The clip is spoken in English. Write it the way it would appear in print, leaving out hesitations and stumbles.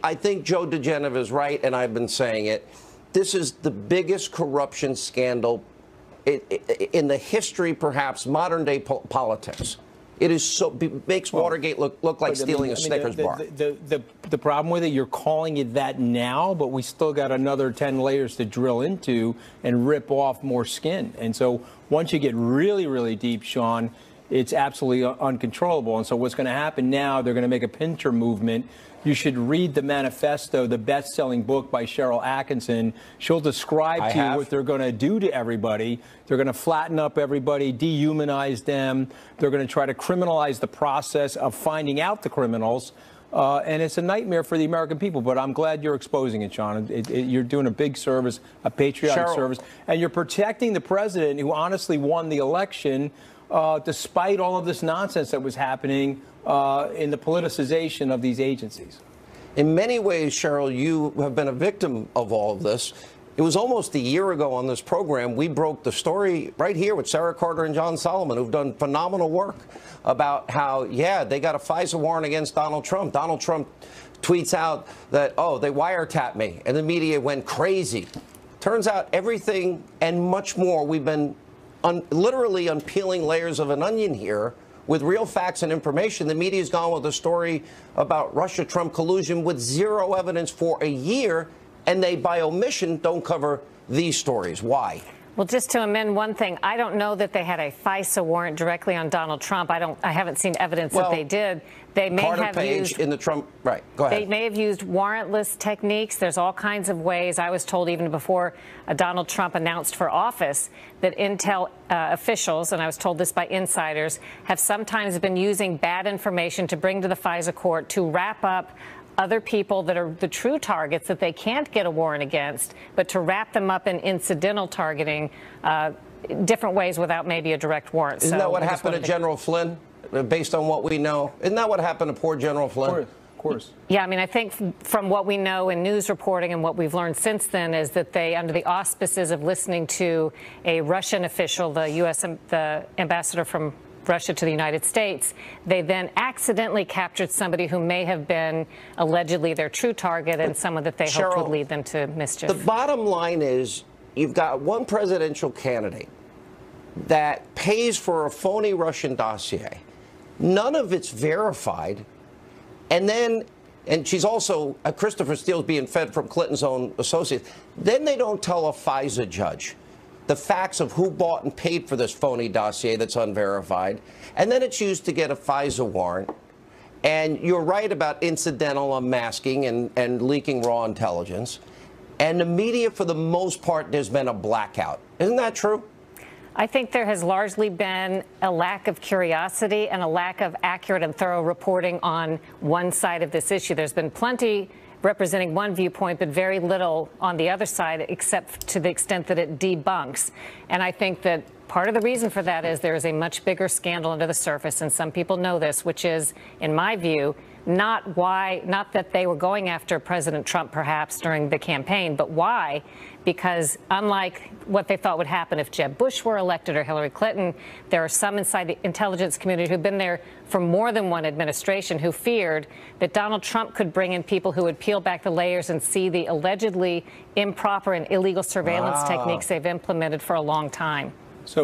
I think Joe DeGenev is right, and I've been saying it. This is the biggest corruption scandal in the history, perhaps, modern-day politics. It is makes Watergate look like stealing a Snickers bar. The problem with it, you're calling it that now, but we still got another 10 layers to drill into and rip off more skin. And so once you get really, really deep, Sean, it's absolutely uncontrollable. And so what's going to happen now, they're going to make a pincher movement. You should read the manifesto, the best-selling book by Sharyl Attkisson. She'll describe to you what they're going to do to everybody. They're going to flatten up everybody, dehumanize them. They're going to try to criminalize the process of finding out the criminals. And it's a nightmare for the American people. But I'm glad you're exposing it, Sean. You're doing a big service, a patriotic service. And you're protecting the president who honestly won the election despite all of this nonsense that was happening in the politicization of these agencies. In many ways, Sharyl, you have been a victim of all of this. It was almost a year ago on this program, we broke the story right here with Sarah Carter and John Solomon, who've done phenomenal work about how, yeah, they got a FISA warrant against Donald Trump. Donald Trump tweets out that, oh, they wiretapped me, and the media went crazy. Turns out everything and much more, we've been literally unpeeling layers of an onion here with real facts and information. The media's gone with a story about Russia-Trump collusion with zero evidence for a year, and they, by omission, don't cover these stories. Why? Well, just to amend one thing, I don't know that they had a FISA warrant directly on Donald Trump. I haven't seen evidence that they did. They may have used in the Trump. Right. Go ahead. They may have used warrantless techniques. There's all kinds of ways. I was told even before Donald Trump announced for office that Intel officials, and I was told this by insiders, have sometimes been using bad information to bring to the FISA court to wrap up other people that are the true targets that they can't get a warrant against, but to wrap them up in incidental targeting different ways without maybe a direct warrant. Isn't that what happened to General Flynn, based on what we know? Isn't that what happened to poor General Flynn? Of course. Yeah, I mean, I think from what we know in news reporting and what we've learned since then is that they, under the auspices of listening to a Russian official, the ambassador from Russia to the United States, they then accidentally captured somebody who may have been allegedly their true target and someone that they hoped would lead them to mischief. The bottom line is you've got one presidential candidate that pays for a phony Russian dossier. None of it's verified. And she's also, Christopher Steele's being fed from Clinton's own associates. Then they don't tell a FISA judge the facts of who bought and paid for this phony dossier that's unverified, and then it's used to get a FISA warrant. And you're right about incidental unmasking and leaking raw intelligence. And the media, for the most part, there's been a blackout. Isn't that true? I think there has largely been a lack of curiosity and a lack of accurate and thorough reporting on one side of this issue. There's been plenty representing one viewpoint, but very little on the other side, except to the extent that it debunks. And I think that part of the reason for that is there is a much bigger scandal under the surface, and some people know this, which is, in my view, not that they were going after President Trump perhaps during the campaign, but why? Because unlike what they thought would happen if Jeb Bush were elected or Hillary Clinton, there are some inside the intelligence community who've been there for more than one administration who feared that Donald Trump could bring in people who would peel back the layers and see the allegedly improper and illegal surveillance techniques they've implemented for a long time.